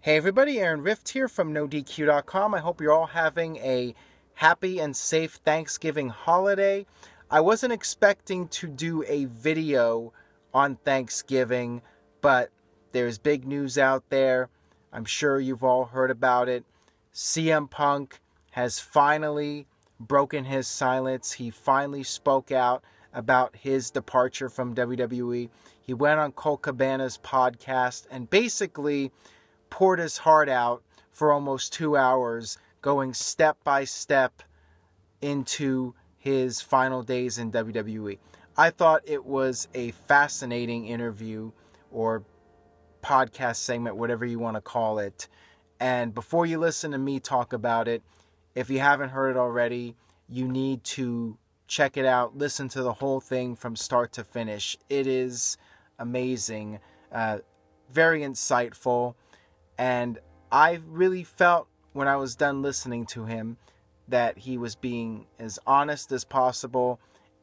Hey everybody, Aaron Rift here from NoDQ.com. I hope you're all having a happy and safe Thanksgiving holiday. I wasn't expecting to do a video on Thanksgiving, but there's big news out there. I'm sure you've all heard about it. CM Punk has finally broken his silence. He finally spoke out about his departure from WWE. He went on Colt Cabana's podcast and basically poured his heart out for almost 2 hours, going step by step into his final days in WWE. I thought it was a fascinating interview or podcast segment, whatever you want to call it. And before you listen to me talk about it, if you haven't heard it already, you need to check it out. Listen to the whole thing from start to finish. It is amazing, very insightful. And I really felt when I was done listening to him that he was being as honest as possible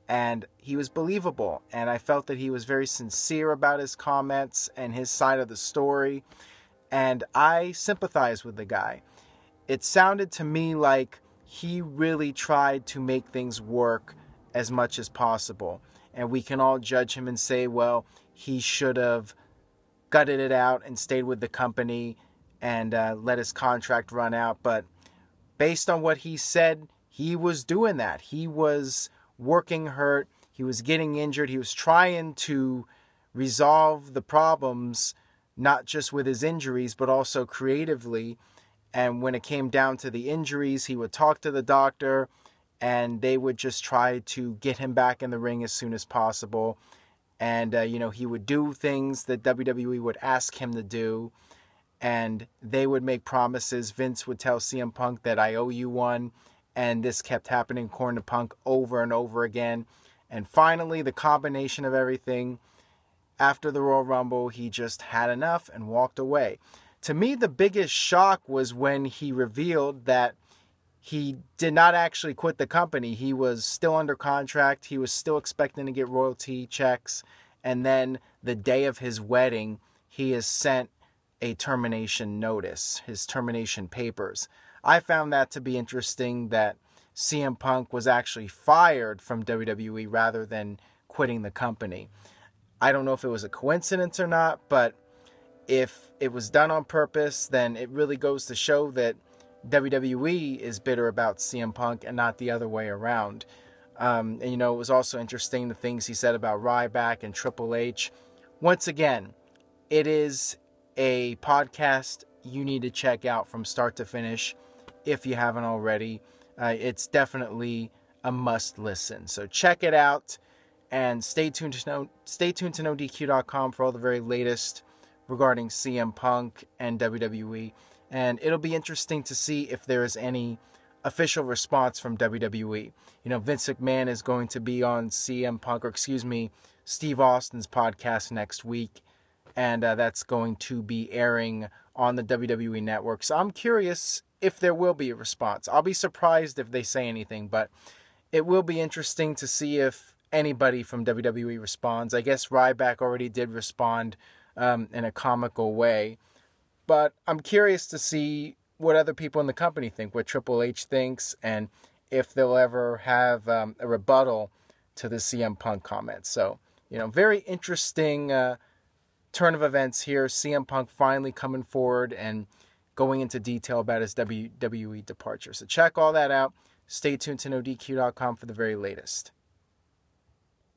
and he was believable. And I felt that he was very sincere about his comments and his side of the story. And I sympathize with the guy. It sounded to me like he really tried to make things work as much as possible. And we can all judge him and say, well, he should have gutted it out and stayed with the company and let his contract run out. But based on what he said, he was doing that. He was working hurt. He was getting injured. He was trying to resolve the problems, not just with his injuries, but also creatively. And when it came down to the injuries, he would talk to the doctor and they would just try to get him back in the ring as soon as possible. And, he would do things that WWE would ask him to do. And they would make promises. Vince would tell CM Punk that I owe you one. And this kept happening according to Punk over and over again. And finally, the combination of everything, after the Royal Rumble, he just had enough and walked away. To me, the biggest shock was when he revealed that he did not actually quit the company. He was still under contract. He was still expecting to get royalty checks. And then the day of his wedding, he is sent a termination notice, his termination papers. I found that to be interesting, that CM Punk was actually fired from WWE rather than quitting the company. I don't know if it was a coincidence or not, but if it was done on purpose, then it really goes to show that WWE is bitter about CM Punk and not the other way around. It was also interesting the things he said about Ryback and Triple H. Once again, it is a podcast you need to check out from start to finish if you haven't already. It's definitely a must listen. So check it out and stay tuned to NoDQ.com for all the very latest regarding CM Punk and WWE. And it'll be interesting to see if there is any official response from WWE. Vince McMahon is going to be on Steve Austin's podcast next week. And that's going to be airing on the WWE network. So I'm curious if there will be a response. I'll be surprised if they say anything, but it will be interesting to see if anybody from WWE responds. I guess Ryback already did respond in a comical way. But I'm curious to see what other people in the company think, what Triple H thinks, and if they'll ever have a rebuttal to the CM Punk comments. So, very interesting turn of events here. CM Punk finally coming forward and going into detail about his WWE departure. So check all that out. Stay tuned to NoDQ.com for the very latest.